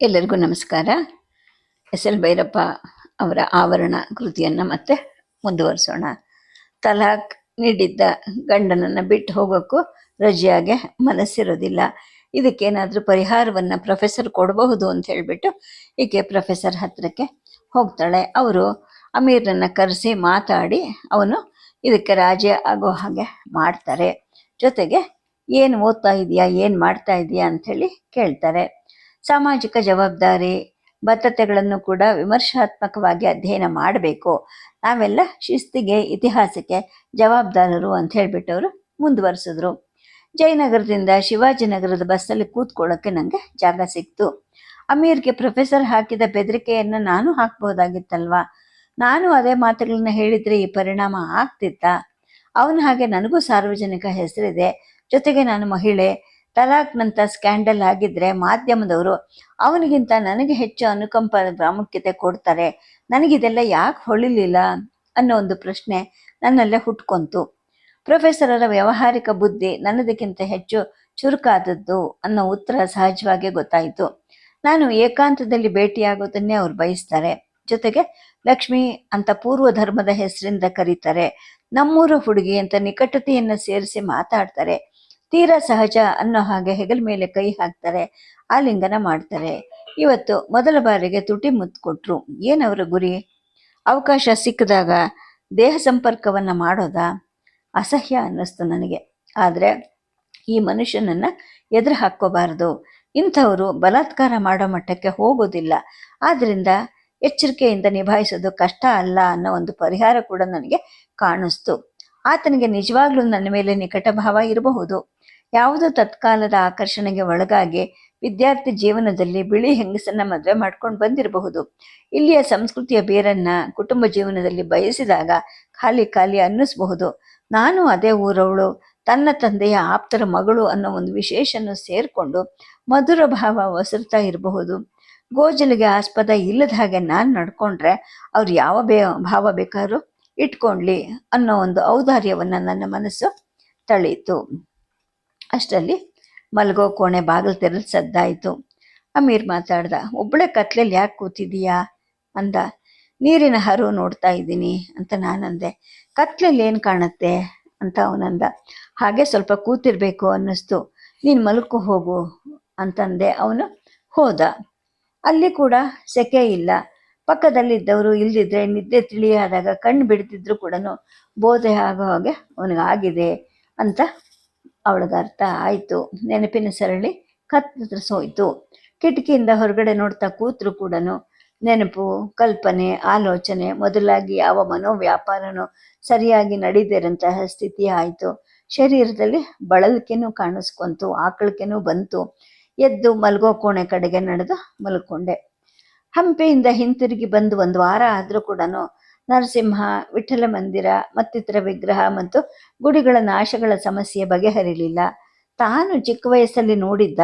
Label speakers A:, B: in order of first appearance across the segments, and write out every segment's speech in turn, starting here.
A: ಎಲ್ಲರಿಗೂ ನಮಸ್ಕಾರ. S L Bhyrappa ಅವರ ಆವರಣ ಕೃತಿಯನ್ನು ಮತ್ತೆ ಮುಂದುವರಿಸೋಣ. ತಲಾಕ್ ನೀಡಿದ್ದ ಗಂಡನನ್ನು ಬಿಟ್ಟು ಹೋಗೋಕ್ಕೂ ರಜಿಯಾಗೆ ಮನಸ್ಸಿರೋದಿಲ್ಲ. ಇದಕ್ಕೇನಾದರೂ ಪರಿಹಾರವನ್ನು ಪ್ರೊಫೆಸರ್ ಕೊಡಬಹುದು ಅಂತ ಹೇಳಿಬಿಟ್ಟು ಈಕೆ ಪ್ರೊಫೆಸರ್ ಹತ್ತಿರಕ್ಕೆ ಹೋಗ್ತಾಳೆ. ಅವರು ಅಮೀರನ್ನು ಕರೆಸಿ ಮಾತಾಡಿ ಅವನು ಇದಕ್ಕೆ ರಾಜಿ ಆಗೋ ಹಾಗೆ ಮಾಡ್ತಾರೆ. ಜೊತೆಗೆ ಏನು ಓದ್ತಾ ಇದೆಯಾ, ಏನು ಮಾಡ್ತಾ ಇದೆಯಾ ಅಂಥೇಳಿ ಕೇಳ್ತಾರೆ. ಸಾಮಾಜಿಕ ಜವಾಬ್ದಾರಿ ಬದ್ಧತೆಗಳನ್ನು ಕೂಡ ವಿಮರ್ಶಾತ್ಮಕವಾಗಿ ಅಧ್ಯಯನ ಮಾಡಬೇಕು. ನಾವೆಲ್ಲ ಶಿಸ್ತಿಗೆ, ಇತಿಹಾಸಕ್ಕೆ ಜವಾಬ್ದಾರರು ಅಂತ ಹೇಳಿಬಿಟ್ಟು ಅವರು ಮುಂದುವರಿಸಿದ್ರು. ಜಯನಗರದಿಂದ ಶಿವಾಜಿನಗರದ ಬಸ್ಸಲ್ಲಿ ಕೂತ್ಕೊಳ್ಳೋಕ್ಕೆ ನನಗೆ ಜಾಗ ಸಿಕ್ತು. ಅಮೀರ್ಗೆ ಪ್ರೊಫೆಸರ್ ಹಾಕಿದ ಬೆದರಿಕೆಯನ್ನು ನಾನು ಹಾಕ್ಬೋದಾಗಿತ್ತಲ್ವಾ? ನಾನು ಅದೇ ಮಾತುಗಳನ್ನ ಹೇಳಿದರೆ ಈ ಪರಿಣಾಮ ಆಗ್ತಿತ್ತಾ? ಅವನ ಹಾಗೆ ನನಗೂ ಸಾರ್ವಜನಿಕ ಹೆಸರಿದೆ, ಜೊತೆಗೆ ನಾನು ಮಹಿಳೆ. ತಲಾಕ್ನಂಥ ಸ್ಕ್ಯಾಂಡಲ್ ಆಗಿದ್ದರೆ ಮಾಧ್ಯಮದವರು ಅವನಿಗಿಂತ ನನಗೆ ಹೆಚ್ಚು ಅನುಕಂಪ ಪ್ರಾಮುಖ್ಯತೆ ಕೊಡ್ತಾರೆ. ನನಗಿದೆಲ್ಲ ಯಾಕೆ ಹೊಳಿಲಿಲ್ಲ ಅನ್ನೋ ಒಂದು ಪ್ರಶ್ನೆ ನನ್ನಲ್ಲೇ ಹುಟ್ಕೊಂತು. ಪ್ರೊಫೆಸರರ ವ್ಯಾವಹಾರಿಕ ಬುದ್ಧಿ ನನ್ನದಕ್ಕಿಂತ ಹೆಚ್ಚು ಚುರುಕಾದದ್ದು ಅನ್ನೋ ಉತ್ತರ ಸಹಜವಾಗಿ ಗೊತ್ತಾಯಿತು. ನಾನು ಏಕಾಂತದಲ್ಲಿ ಭೇಟಿಯಾಗೋದನ್ನೇ ಅವ್ರು ಬಯಸ್ತಾರೆ. ಜೊತೆಗೆ ಲಕ್ಷ್ಮಿ ಅಂತ ಪೂರ್ವ ಧರ್ಮದ ಹೆಸರಿಂದ ಕರೀತಾರೆ. ನಮ್ಮೂರ ಹುಡುಗಿ ಅಂತ ನಿಕಟತೆಯನ್ನು ಸೇರಿಸಿ ಮಾತಾಡ್ತಾರೆ. ತೀರಾ ಸಹಜ ಅನ್ನೋ ಹಾಗೆ ಹೆಗಲ ಮೇಲೆ ಕೈ ಹಾಕ್ತಾರೆ, ಆಲಿಂಗನ ಮಾಡ್ತಾರೆ. ಇವತ್ತು ಮೊದಲ ಬಾರಿಗೆ ತುಟಿ ಮುತ್ತು ಕೊಟ್ಟರು. ಏನವರ ಗುರಿ? ಅವಕಾಶ ಸಿಕ್ಕಿದಾಗ ದೇಹ ಸಂಪರ್ಕವನ್ನು ಮಾಡೋದಾ? ಅಸಹ್ಯ ಅನ್ನಿಸ್ತು ನನಗೆ. ಆದರೆ ಈ ಮನುಷ್ಯನನ್ನು ಎದುರು ಹಾಕ್ಕೋಬಾರ್ದು. ಇಂಥವರು ಬಲಾತ್ಕಾರ ಮಾಡೋ ಮಟ್ಟಕ್ಕೆ ಹೋಗೋದಿಲ್ಲ. ಆದ್ದರಿಂದ ಎಚ್ಚರಿಕೆಯಿಂದ ನಿಭಾಯಿಸೋದು ಕಷ್ಟ ಅಲ್ಲ ಅನ್ನೋ ಒಂದು ಪರಿಹಾರ ಕೂಡ ನನಗೆ ಕಾಣಿಸ್ತು. ಆತನಿಗೆ ನಿಜವಾಗ್ಲೂ ನನ್ನ ಮೇಲೆ ನಿಕಟ ಭಾವ ಇರಬಹುದು. ಯಾವುದೋ ತತ್ಕಾಲದ ಆಕರ್ಷಣೆಗೆ ಒಳಗಾಗಿ ವಿದ್ಯಾರ್ಥಿ ಜೀವನದಲ್ಲಿ ಬಿಳಿ ಹೆಂಗಸನ್ನ ಮದುವೆ ಮಾಡ್ಕೊಂಡು ಬಂದಿರಬಹುದು. ಇಲ್ಲಿಯ ಸಂಸ್ಕೃತಿಯ ಬೇರನ್ನ ಕುಟುಂಬ ಜೀವನದಲ್ಲಿ ಬಯಸಿದಾಗ ಖಾಲಿ ಖಾಲಿ ಅನ್ನಿಸ್ಬಹುದು. ನಾನು ಅದೇ ಊರವಳು, ತನ್ನ ತಂದೆಯ ಆಪ್ತರ ಮಗಳು ಅನ್ನೋ ಒಂದು ವಿಶೇಷನ್ನು ಸೇರಿಕೊಂಡು ಮಧುರ ಭಾವ ಒಸರ್ತಾ ಇರಬಹುದು. ಗೋಜಲಿಗೆ ಆಸ್ಪದ ಇಲ್ಲದ ಹಾಗೆ ನಾನು ನಡ್ಕೊಂಡ್ರೆ ಅವ್ರು ಯಾವ ಭಾವ ಬೇಕಾದ್ರೂ ಇಟ್ಕೊಂಡ್ಲಿ ಅನ್ನೋ ಒಂದು ಔದಾರ್ಯವನ್ನು ನನ್ನ ಮನಸ್ಸು ತಳೀತು. ಅಷ್ಟರಲ್ಲಿ ಮಲಗೋ ಕೋಣೆ ಬಾಗಿಲು ತೆರೆದು ಸದ್ದಾಯಿತು. ಅಮೀರ್ ಮಾತಾಡ್ದ. ಒಬ್ಬಳೆ ಕತ್ಲೆಯಲ್ಲಿ ಯಾಕೆ ಕೂತಿದೀಯಾ ಅಂದ. ನೀರಿನ ಹರಿವು ನೋಡ್ತಾ ಇದ್ದೀನಿ ಅಂತ ನಾನಂದೆ. ಕತ್ಲೆಯಲ್ಲಿ ಏನು ಕಾಣುತ್ತೆ ಅಂತ ಅವನಂದ. ಹಾಗೆ ಸ್ವಲ್ಪ ಕೂತಿರ್ಬೇಕು ಅನ್ನಿಸ್ತು. ನೀನು ಮಲ್ಕೋ ಹೋಗು ಅಂತಂದೆ. ಅವನು ಹೋದ. ಅಲ್ಲಿ ಕೂಡ ಸೆಕೆ ಇಲ್ಲ. ಪಕ್ಕದಲ್ಲಿದ್ದವರು ಇಲ್ದಿದ್ರೆ ನಿದ್ದೆ ತಿಳಿಯಾದಾಗ ಕಣ್ಣು ಬಿಡ್ತಿದ್ರು ಕೂಡ ಬೋಧೆ ಆಗೋ ಹಾಗೆ ಅವನಿಗಾಗಿದೆ ಅಂತ ಅವಳಿಗೆ ಅರ್ಥ ಆಯಿತು. ನೆನಪಿನ ಸರಳಿ ಕತ್ತರಿಸೋಯ್ತು. ಕಿಟಕಿಯಿಂದ ಹೊರಗಡೆ ನೋಡ್ತಾ ಕೂತ್ರು ಕೂಡ ನೆನಪು, ಕಲ್ಪನೆ, ಆಲೋಚನೆ ಮೊದಲಾಗಿ ಯಾವ ಮನೋವ್ಯಾಪಾರನೂ ಸರಿಯಾಗಿ ನಡೀದಿರಂತಹ ಸ್ಥಿತಿ ಆಯಿತು. ಶರೀರದಲ್ಲಿ ಬಳಲಿಕೆನೂ ಕಾಣಿಸ್ಕೊಂತು, ಆಕಳಿಕೆನೂ ಬಂತು. ಎದ್ದು ಮಲ್ಗೋ ಕೋಣೆ ಕಡೆಗೆ ನಡೆದು ಮಲ್ಕೊಂಡೆ. ಹಂಪೆಯಿಂದ ಹಿಂತಿರುಗಿ ಬಂದು 1 ವಾರ ಆದರೂ ಕೂಡ ನರಸಿಂಹ, ವಿಠ್ಠಲ ಮಂದಿರ ಮತ್ತಿತರ ವಿಗ್ರಹ ಮತ್ತು ಗುಡಿಗಳ ನಾಶಗಳ ಸಮಸ್ಯೆ ಬಗೆಹರಿಲಿಲ್ಲ. ತಾನು ಚಿಕ್ಕ ವಯಸ್ಸಲ್ಲಿ ನೋಡಿದ್ದ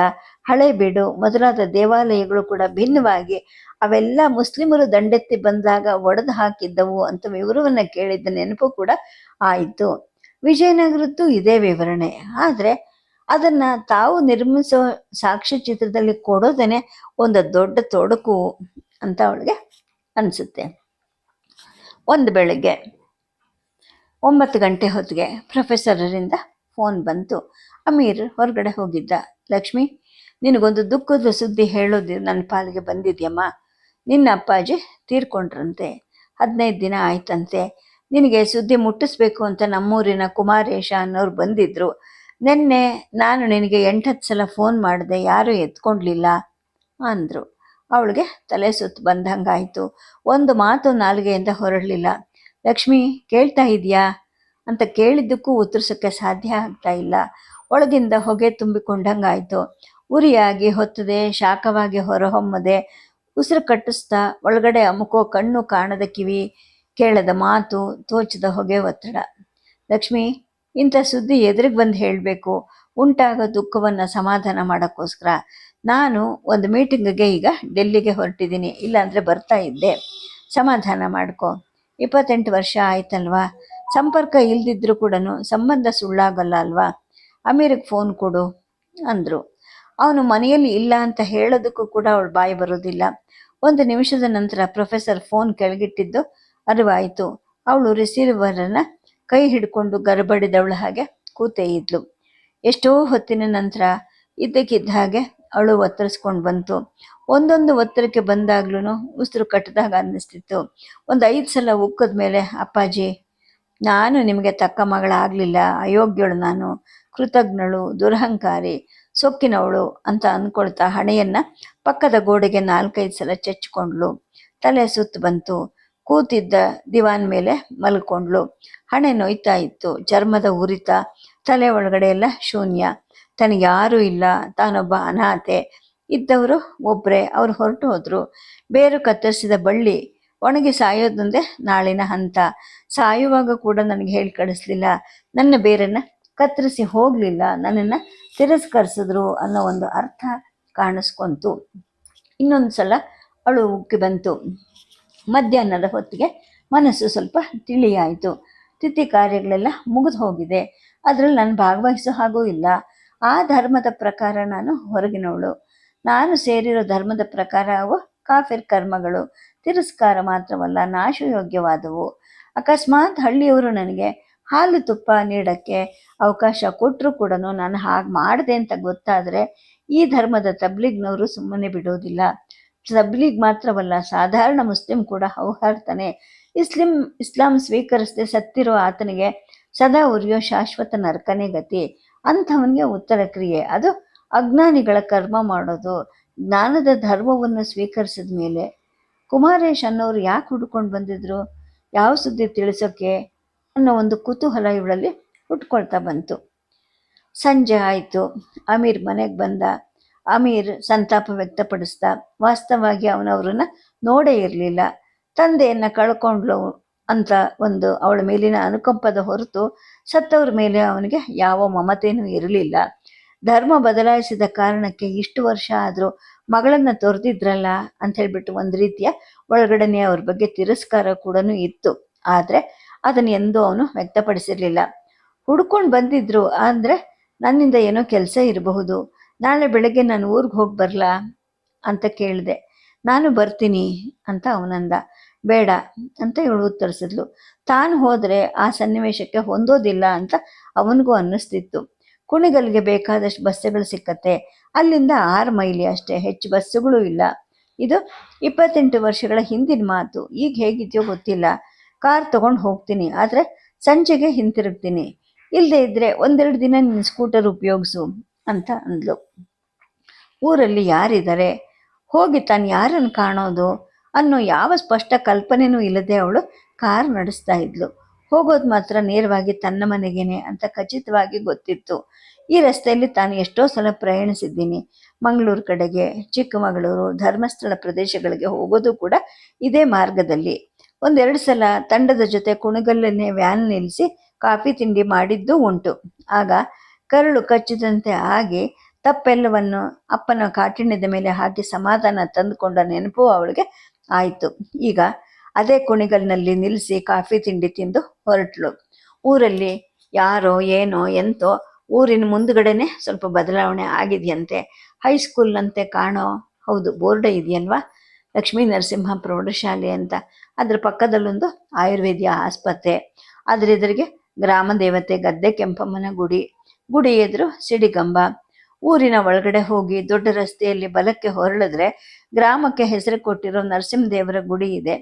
A: ಹಳೇಬೀಡು ಮೊದಲಾದ ದೇವಾಲಯಗಳು ಕೂಡ ಭಿನ್ನವಾಗಿ ಅವೆಲ್ಲ ಮುಸ್ಲಿಮರು ದಂಡೆತ್ತಿ ಬಂದಾಗ ಒಡೆದು ಹಾಕಿದ್ದವು ಅಂತ ವಿವರವನ್ನು ಕೇಳಿದ್ದ ನೆನಪು ಕೂಡ ಆಯಿತು. ವಿಜಯನಗರದ್ದು ಇದೇ ವಿವರಣೆ. ಆದರೆ ಅದನ್ನು ತಾವು ನಿರ್ಮಿಸೋ ಸಾಕ್ಷ್ಯಚಿತ್ರದಲ್ಲಿ ಕೊಡೋದೇನೆ ಒಂದು ದೊಡ್ಡ ತೊಡಕು ಅಂತ ಅವಳಿಗೆ ಅನಿಸುತ್ತೆ. ಒಂದು ಬೆಳಗ್ಗೆ 9 ಗಂಟೆ ಹೊತ್ತಿಗೆ ಪ್ರೊಫೆಸರರಿಂದ ಫೋನ್ ಬಂತು. ಅಮೀರ್ ಹೊರಗಡೆ ಹೋಗಿದ್ದ. ಲಕ್ಷ್ಮಿ, ನಿನಗೊಂದು ದುಃಖದ ಸುದ್ದಿ ಹೇಳೋದು ನನ್ನ ಪಾಲಿಗೆ ಬಂದಿದ್ಯಮ್ಮ. ನಿನ್ನ ಅಪ್ಪಾಜಿ ತೀರ್ಕೊಂಡ್ರಂತೆ. 15 ದಿನ ಆಯ್ತಂತೆ. ನಿನಗೆ ಸುದ್ದಿ ಮುಟ್ಟಿಸ್ಬೇಕು ಅಂತ ನಮ್ಮೂರಿನ ಕುಮಾರೇಶ ಅನ್ನೋರು ಬಂದಿದ್ರು. ನಿನ್ನೆ ನಾನು ನಿನಗೆ 8-10 ಸಲ ಫೋನ್ ಮಾಡಿದೆ, ಯಾರೂ ಎತ್ಕೊಂಡ್ಲಿಲ್ಲ ಅಂದರು. ಅವಳಿಗೆ ತಲೆ ಸುತ್ತು ಬಂದಂಗಾಯಿತು. ಒಂದು ಮಾತು ನಾಲಿಗೆಯಿಂದ ಹೊರಡಲಿಲ್ಲ. ಲಕ್ಷ್ಮಿ, ಕೇಳ್ತಾ ಇದೆಯಾ ಅಂತ ಕೇಳಿದ್ದಕ್ಕೂ ಉತ್ತರಿಸೋಕ್ಕೆ ಸಾಧ್ಯ ಆಗ್ತಾ ಇಲ್ಲ. ಒಳಗಿಂದ ಹೊಗೆ ತುಂಬಿಕೊಂಡಂಗಾಯಿತು. ಉರಿಯಾಗಿ ಹೊತ್ತದೆ, ಶಾಖವಾಗಿ ಹೊರಹೊಮ್ಮದೆ, ಉಸಿರು ಕಟ್ಟಿಸ್ತಾ ಒಳಗಡೆ ಅಮುಕೋ ಕಣ್ಣು ಕಾಣದ ಕಿವಿ, ಕೇಳದ ಮಾತು, ತೋಚದ ಹೊಗೆ ಒತ್ತಡ. ಲಕ್ಷ್ಮಿ, ಇಂಥ ಸುದ್ದಿ ಎದುರಿಗೆ ಬಂದು ಹೇಳಬೇಕು. ಉಂಟಾಗೋ ದುಃಖವನ್ನು ಸಮಾಧಾನ ಮಾಡೋಕ್ಕೋಸ್ಕರ ನಾನು ಒಂದು ಮೀಟಿಂಗಿಗೆ ಈಗ ಡೆಲ್ಲಿಗೆ ಹೊರಟಿದ್ದೀನಿ. ಇಲ್ಲಾಂದರೆ ಬರ್ತಾ ಇದ್ದೆ. ಸಮಾಧಾನ ಮಾಡ್ಕೊ. 28 ವರ್ಷ ಆಯ್ತಲ್ವಾ? ಸಂಪರ್ಕ ಇಲ್ದಿದ್ರೂ ಕೂಡ ಸಂಬಂಧ ಸುಳ್ಳಾಗಲ್ಲ ಅಲ್ವಾ? ಅಮೀರಿಗೆ ಫೋನ್ ಕೊಡು ಅಂದರು. ಅವನು ಮನೆಯಲ್ಲಿ ಇಲ್ಲ ಅಂತ ಹೇಳೋದಕ್ಕೂ ಕೂಡ ಅವಳು ಬಾಯಿ ಬರೋದಿಲ್ಲ. ಒಂದು ನಿಮಿಷದ ನಂತರ ಪ್ರೊಫೆಸರ್ ಫೋನ್ ಕೆಳಗಿಟ್ಟಿದ್ದು ಅರಿವಾಯಿತು. ಅವಳು ರಿಸೀವರನ್ನು ಕೈ ಹಿಡ್ಕೊಂಡು ಗರಬಡಿದವಳ ಹಾಗೆ ಕೂತೇ ಇದ್ಲು. ಎಷ್ಟೋ ಹೊತ್ತಿನ ನಂತರ ಇದ್ದಕ್ಕಿದ್ದ ಹಾಗೆ ಅವಳು ಒತ್ತರಿಸ್ಕೊಂಡು ಬಂತು. ಒಂದೊಂದು ಒತ್ತರಕ್ಕೆ ಬಂದಾಗ್ಲೂ ಉಸಿರು ಕಟ್ಟಿದಾಗ ಅನ್ನಿಸ್ತಿತ್ತು. ಒಂದು 5 ಸಲ ಉಕ್ಕದ ಮೇಲೆ, ಅಪ್ಪಾಜಿ, ನಾನು ನಿಮಗೆ ತಕ್ಕ ಮಗಳಾಗಲಿಲ್ಲ, ಅಯೋಗ್ಯಳು ನಾನು, ಕೃತಜ್ಞಳು, ದುರಹಂಕಾರಿ, ಸೊಕ್ಕಿನವಳು ಅಂತ ಅಂದ್ಕೊಳ್ತಾ ಹಣೆಯನ್ನು ಪಕ್ಕದ ಗೋಡೆಗೆ 4-5 ಸಲ ಚೆಚ್ಕೊಂಡ್ಳು. ತಲೆ ಸುತ್ತು ಬಂತು. ಕೂತಿದ್ದ ದಿವಾನ್ ಮೇಲೆ ಮಲ್ಕೊಂಡ್ಳು. ಹಣೆ ನೋಯ್ತಾ ಇತ್ತು, ಚರ್ಮದ ಉರಿತ, ತಲೆ ಒಳಗಡೆ ಎಲ್ಲ ಶೂನ್ಯ. ತನಗೆ ಯಾರೂ ಇಲ್ಲ, ತಾನೊಬ್ಬ ಅನಾಥೆ. ಇದ್ದವರು ಒಬ್ಬರೇ, ಅವ್ರು ಹೊರಟು ಹೋದ್ರು. ಬೇರು ಕತ್ತರಿಸಿದ ಬಳ್ಳಿ, ಒಣಗಿ ಸಾಯೋದೊಂದೇ ನಾಳಿನ ಹಂತ. ಸಾಯುವಾಗ ಕೂಡ ನನಗೆ ಹೇಳಿ ಕಳಿಸ್ಲಿಲ್ಲ, ನನ್ನ ಬೇರನ್ನು ಕತ್ತರಿಸಿ ಹೋಗಲಿಲ್ಲ, ನನ್ನನ್ನು ತಿರಸ್ಕರಿಸಿದ್ರು ಅನ್ನೋ ಒಂದು ಅರ್ಥ ಕಾಣಿಸ್ಕೊಂತು. ಇನ್ನೊಂದು ಸಲ ಅಳು ಉಕ್ಕಿ ಬಂತು. ಮಧ್ಯಾಹ್ನದ ಹೊತ್ತಿಗೆ ಮನಸ್ಸು ಸ್ವಲ್ಪ ತಿಳಿಯಾಯಿತು. ತಿಥಿ ಕಾರ್ಯಗಳೆಲ್ಲ ಮುಗಿದು ಹೋಗಿದೆ, ಅದರಲ್ಲಿ ನಾನು ಭಾಗವಹಿಸೋ ಹಾಗೂ ಇಲ್ಲ. ಆ ಧರ್ಮದ ಪ್ರಕಾರ ನಾನು ಹೊರಗಿನವಳು. ನಾನು ಸೇರಿರೋ ಧರ್ಮದ ಪ್ರಕಾರ ಅವು ಕಾಫಿರ್ ಕರ್ಮಗಳು, ತಿರಸ್ಕಾರ ಮಾತ್ರವಲ್ಲ, ನಾಶಯೋಗ್ಯವಾದವು. ಅಕಸ್ಮಾತ್ ಹಳ್ಳಿಯವರು ನನಗೆ ಹಾಲು ತುಪ್ಪ ನೀಡೋಕ್ಕೆ ಅವಕಾಶ ಕೊಟ್ಟರು ಕೂಡ ನಾನು ಹಾಗೆ ಮಾಡಿದೆ ಅಂತ ಗೊತ್ತಾದರೆ ಈ ಧರ್ಮದ ತಬ್ಲೀಗ್ನವರು ಸುಮ್ಮನೆ ಬಿಡೋದಿಲ್ಲ. ತಬ್ಲೀಗ್ ಮಾತ್ರವಲ್ಲ, ಸಾಧಾರಣ ಮುಸ್ಲಿಂ ಕೂಡ ಹೌಹಾರ್ತಾನೆ. ಇಸ್ಲಾಂ ಸ್ವೀಕರಿಸದೆ ಸತ್ತಿರೋ ಆತನಿಗೆ ಸದಾ ಉರಿಯೋ ಶಾಶ್ವತ ನರಕನೇ ಗತಿ. ಅಂಥವನಿಗೆ ಉತ್ತರ ಕ್ರಿಯೆ, ಅದು ಅಜ್ಞಾನಿಗಳ ಕರ್ಮ ಮಾಡೋದು. ಜ್ಞಾನದ ಧರ್ಮವನ್ನು ಸ್ವೀಕರಿಸಿದ ಮೇಲೆ ಕುಮಾರೇಶ್ ಅನ್ನೋರು ಯಾಕೆ ಹುಡ್ಕೊಂಡು ಬಂದಿದ್ರು, ಯಾವ ಸುದ್ದಿ ತಿಳಿಸೋಕ್ಕೆ ಅನ್ನೋ ಒಂದು ಕುತೂಹಲ ಇವಳಲ್ಲಿ ಹುಟ್ಕೊಳ್ತಾ ಬಂತು. ಸಂಜೆ ಆಯಿತು. ಅಮೀರ್ ಮನೆಗೆ ಬಂದ. ಅಮೀರ್ ಸಂತಾಪ ವ್ಯಕ್ತಪಡಿಸ್ದ. ವಾಸ್ತವವಾಗಿ ಅವನವ್ರನ್ನ ನೋಡೇ ಇರಲಿಲ್ಲ. ತಂದೆಯನ್ನು ಕಳ್ಕೊಂಡ್ಲು ಅಂತ ಒಂದು ಅವಳ ಮೇಲಿನ ಅನುಕಂಪದ ಹೊರತು ಸತ್ತವ್ರ ಮೇಲೆ ಅವನಿಗೆ ಯಾವ ಮಮತೆಯೂ ಇರಲಿಲ್ಲ. ಧರ್ಮ ಬದಲಾಯಿಸಿದ ಕಾರಣಕ್ಕೆ ಇಷ್ಟು ವರ್ಷ ಆದರೂ ಮಗಳನ್ನು ತೊರೆದಿದ್ರಲ್ಲ ಅಂತ ಹೇಳ್ಬಿಟ್ಟು ಒಂದು ರೀತಿಯ ಒಳಗಡೆನೆ ಅವ್ರ ಬಗ್ಗೆ ತಿರಸ್ಕಾರ ಕೂಡ ಇತ್ತು. ಆದರೆ ಅದನ್ನು ಎಂದೂ ಅವನು ವ್ಯಕ್ತಪಡಿಸಿರಲಿಲ್ಲ. ಹುಡ್ಕೊಂಡು ಬಂದಿದ್ರು ಅಂದರೆ ನನ್ನಿಂದ ಏನೋ ಕೆಲಸ ಇರಬಹುದು, ನಾಳೆ ಬೆಳಗ್ಗೆ ನಾನು ಊರಿಗೆ ಹೋಗಿ ಬರಲಾ ಅಂತ ಕೇಳಿದೆ. ನಾನು ಬರ್ತೀನಿ ಅಂತ ಅವನಂದ. ಬೇಡ ಅಂತ ಇವಳು ಉತ್ತರಿಸಿದ್ಲು. ತಾನು ಹೋದರೆ ಆ ಸನ್ನಿವೇಶಕ್ಕೆ ಹೊಂದೋದಿಲ್ಲ ಅಂತ ಅವನಿಗೂ ಅನ್ನಿಸ್ತಿತ್ತು. ಕುಣಿಗಲ್ಗೆ ಬೇಕಾದಷ್ಟು ಬಸ್ಸುಗಳು ಸಿಕ್ಕತ್ತೆ. ಅಲ್ಲಿಂದ 6 ಮೈಲಿ ಅಷ್ಟೇ, ಹೆಚ್ಚು ಬಸ್ಸುಗಳು ಇಲ್ಲ. ಇದು 28 ವರ್ಷಗಳ ಹಿಂದಿನ ಮಾತು. ಈಗ ಹೇಗಿದೆಯೋ ಗೊತ್ತಿಲ್ಲ. ಕಾರ್ ತೊಗೊಂಡು ಹೋಗ್ತೀನಿ, ಆದರೆ ಸಂಜೆಗೆ ಹಿಂತಿರುಗ್ತೀನಿ. ಇಲ್ಲದೆ ಇದ್ದರೆ 1-2 ದಿನ ನಿನ್ನ ಸ್ಕೂಟರ್ ಉಪಯೋಗಿಸು ಅಂತ ಅಂದ್ಲು. ಊರಲ್ಲಿ ಯಾರಿದ್ದಾರೆ, ಹೋಗಿ ತಾನು ಯಾರನ್ನು ಕಾಣೋದು ಅನ್ನೋ ಯಾವ ಸ್ಪಷ್ಟ ಕಲ್ಪನೆಯೂ ಇಲ್ಲದೆ ಅವಳು ಕಾರ್ ನಡೆಸ್ತಾ ಇದ್ಲು. ಹೋಗೋದು ಮಾತ್ರ ನೇರವಾಗಿ ತನ್ನ ಮನೆಗೇನೆ ಅಂತ ಖಚಿತವಾಗಿ ಗೊತ್ತಿತ್ತು. ಈ ರಸ್ತೆಯಲ್ಲಿ ತಾನು ಎಷ್ಟೋ ಸಲ ಪ್ರಯಾಣಿಸಿದ್ದೀನಿ. ಮಂಗಳೂರು ಕಡೆಗೆ, ಚಿಕ್ಕಮಗಳೂರು, ಧರ್ಮಸ್ಥಳ ಪ್ರದೇಶಗಳಿಗೆ ಹೋಗೋದು ಕೂಡ ಇದೇ ಮಾರ್ಗದಲ್ಲಿ. 1-2 ಸಲ ತಂಡದ ಜೊತೆ ಕುಣಿಗಲ್ಲನ್ನೇ ವ್ಯಾನ್ ನಿಲ್ಲಿಸಿ ಕಾಫಿ ತಿಂಡಿ ಮಾಡಿದ್ದೂ ಉಂಟು. ಆಗ ಕರುಳು ಕಚ್ಚಿದಂತೆ ಆಗಿ ತಪ್ಪೆಲ್ಲವನ್ನು ಅಪ್ಪನ ಕಾಠಿಣ್ಯದ ಮೇಲೆ ಹಾಕಿ ಸಮಾಧಾನ ತಂದುಕೊಂಡ ನೆನಪು ಅವಳಿಗೆ ಆಯಿತು. ಈಗ ಅದೇ ಕುಣಿಗಲ್ನಲ್ಲಿ ನಿಲ್ಲಿಸಿ ಕಾಫಿ ತಿಂಡಿ ತಿಂದು ಹೊರಟ್ಲು. ಊರಲ್ಲಿ ಯಾರೋ ಏನೋ ಎಂತೋ ಊರಿನ ಮುಂದುಗಡೆನೆ ಸ್ವಲ್ಪ ಬದಲಾವಣೆ ಆಗಿದೆಯಂತೆ. ಹೈಸ್ಕೂಲ್ನಂತೆ ಕಾಣೋ, ಹೌದು, ಬೋರ್ಡ ಇದೆಯಲ್ವಾ, ಲಕ್ಷ್ಮೀ ನರಸಿಂಹ ಪ್ರೌಢಶಾಲೆ ಅಂತ. ಅದ್ರ ಪಕ್ಕದಲ್ಲೊಂದು ಆಯುರ್ವೇದಿಯ ಆಸ್ಪತ್ರೆ. ಅದ್ರ ಎದುರಿಗೆ ಗ್ರಾಮ ದೇವತೆ ಗದ್ದೆ ಕೆಂಪಮ್ಮನ ಗುಡಿ. ಗುಡಿ ಎದುರು ಸಿಡಿಗಂಬ. ಊರಿನ ಒಳಗಡೆ ಹೋಗಿ ದೊಡ್ಡ ರಸ್ತೆಯಲ್ಲಿ ಬಲಕ್ಕೆ ಹೊರಳಿದ್ರೆ ಗ್ರಾಮಕ್ಕೆ ಹೆಸರು ಕೊಟ್ಟಿರೋ ನರಸಿಂಹದೇವರ ಗುಡಿ ಇದೆ.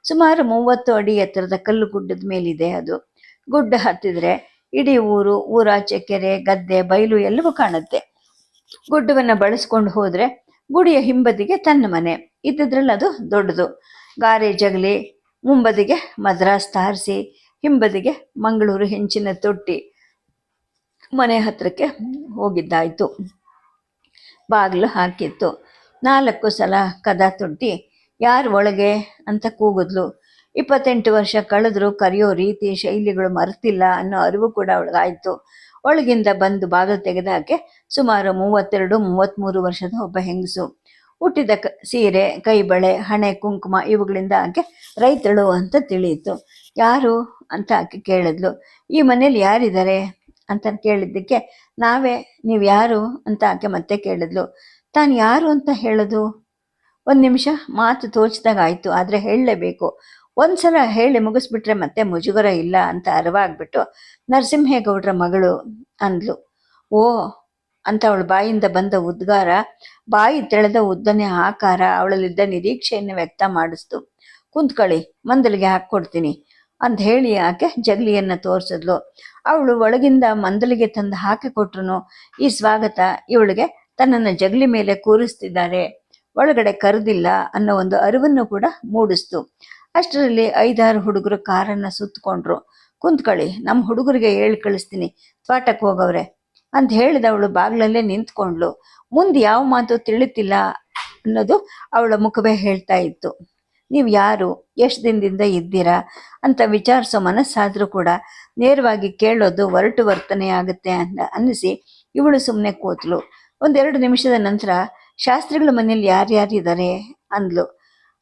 A: ಸುಮಾರು 30 ಅಡಿ ಎತ್ತರದ ಕಲ್ಲು ಗುಡ್ಡದ ಮೇಲಿದೆ ಅದು. ಗುಡ್ಡ ಹತ್ತಿದ್ರೆ ಇಡೀ ಊರಾಚೆ ಕೆರೆ, ಗದ್ದೆ, ಬಯಲು ಎಲ್ಲವೂ ಕಾಣುತ್ತೆ. ಗುಡ್ಡವನ್ನು ಬಳಸ್ಕೊಂಡು ಹೋದರೆ ಗುಡಿಯ ಹಿಂಬದಿಗೆ ತನ್ನ ಮನೆ. ಇದ್ದಿದ್ರಲ್ಲಿ ಅದು ದೊಡ್ಡದು. ಗಾರೆ ಜಗಲಿ, ಮುಂಬದಿಗೆ ಮದ್ರಾಸ್ ತಾರಸಿ, ಹಿಂಬದಿಗೆ ಮಂಗಳೂರು ಹೆಂಚಿನ ತೊಟ್ಟಿ. ಮನೆ ಹತ್ರಕ್ಕೆ ಹೋಗಿದ್ದಾಯಿತು. ಬಾಗಿಲು ಹಾಕಿತ್ತು. 4 ಸಲ ಕದ ತೊಟ್ಟಿ ಯಾರು ಒಳಗೆ ಅಂತ ಕೂಗಿದ್ಲು. 28 ವರ್ಷ ಕಳೆದ್ರೂ ಕರೆಯೋ ರೀತಿ ಶೈಲಿಗಳು ಮರೆತಿಲ್ಲ ಅನ್ನೋ ಅರಿವು ಕೂಡ ಅವಳಿಗಾಯಿತು. ಒಳಗಿಂದ ಬಂದು ಬಾಗಿಲು ತೆಗೆದಾಕೆ ಸುಮಾರು 32-33 ವರ್ಷದ ಒಬ್ಬ ಹೆಂಗಸು. ಹುಟ್ಟಿದ ಸೀರೆ, ಕೈಬಳೆ, ಹಣೆ ಕುಂಕುಮ ಇವುಗಳಿಂದ ಆಕೆ ರೈತಳು ಅಂತ ತಿಳಿಯಿತು. ಯಾರು ಅಂತ ಆಕೆ ಕೇಳಿದ್ಲು. ಈ ಮನೇಲಿ ಯಾರಿದ್ದಾರೆ ಅಂತ ಕೇಳಿದ್ದಕ್ಕೆ ನಾವೇ, ನೀವು ಯಾರು ಅಂತ ಆಕೆ ಮತ್ತೆ ಕೇಳಿದ್ಲು. ತಾನು ಯಾರು ಅಂತ ಹೇಳೋದು? ಒಂದು ನಿಮಿಷ ಮಾತು ತೋಚಿದಾಗ ಆಯಿತು, ಆದರೆ ಹೇಳಲೇಬೇಕು. ಒಂದ್ಸಲ ಹೇಳಿ ಮುಗಿಸ್ಬಿಟ್ರೆ ಮತ್ತೆ ಮುಜುಗರ ಇಲ್ಲ ಅಂತ ಅರಿವಾಗ್ಬಿಟ್ಟು ನರಸಿಂಹೇಗೌಡರ ಮಗಳು ಅಂದ್ಲು. ಓ ಅಂತ ಅವಳ ಬಾಯಿಂದ ಬಂದ ಉದ್ಗಾರ, ಬಾಯಿ ತೆಳೆದ ಉದ್ದನೆ ಆಕಾರ ಅವಳಲ್ಲಿದ್ದ ನಿರೀಕ್ಷೆಯನ್ನು ವ್ಯಕ್ತ ಮಾಡಿಸ್ತು. ಕುಂತ್ಕೊಳ್ಳಿ, ಮಂದಲಿಗೆ ಹಾಕ್ಕೊಡ್ತೀನಿ ಅಂತ ಹೇಳಿ ಆಕೆ ಜಗಲಿಯನ್ನು ತೋರಿಸಿದ್ಲು. ಅವಳು ಒಳಗಿಂದ ಮಂದಲಿಗೆ ತಂದು ಹಾಕಿಕೊಟ್ರು ಈ ಸ್ವಾಗತ ಇವಳಿಗೆ ತನ್ನನ್ನು ಜಗಲಿ ಮೇಲೆ ಕೂರಿಸ್ತಿದ್ದಾರೆ, ಒಳಗಡೆ ಕರೆದಿಲ್ಲ ಅನ್ನೋ ಒಂದು ಅರಿವನ್ನು ಕೂಡ ಮೂಡಿಸ್ತು. ಅಷ್ಟರಲ್ಲಿ 5-6 ಹುಡುಗರು ಕಾರನ್ನು ಸುತ್ತಕೊಂಡ್ರು. ಕುಂತ್ಕೊಳ್ಳಿ, ನಮ್ಮ ಹುಡುಗರಿಗೆ ಹೇಳಿ ಕಳಿಸ್ತೀನಿ, ತ್ವಾಟಕ್ಕೆ ಹೋಗವ್ರೆ ಅಂತ ಹೇಳಿದವಳು ಬಾಗಿಲಲ್ಲೇ ನಿಂತ್ಕೊಂಡ್ಲು. ಮುಂದೆ ಯಾವ ಮಾತು ತಿಳಿತಿಲ್ಲ ಅನ್ನೋದು ಅವಳ ಮುಖವೇ ಹೇಳ್ತಾ ಇತ್ತು. ನೀವು ಯಾರು, ಎಷ್ಟು ದಿನದಿಂದ ಇದ್ದೀರಾ ಅಂತ ವಿಚಾರಿಸೋ ಮನಸ್ಸಾದರೂ ಕೂಡ ನೇರವಾಗಿ ಕೇಳೋದು ಒರಟು ವರ್ತನೆ ಆಗುತ್ತೆ ಅಂತ ಅನ್ನಿಸಿ ಇವಳು ಸುಮ್ಮನೆ ಕೂತ್ಲು. 1-2 ನಿಮಿಷದ ನಂತರ ಶಾಸ್ತ್ರಿಗಳ ಮನೇಲಿ ಯಾರ್ಯಾರಿದ್ದಾರೆ ಅಂದ್ಲು.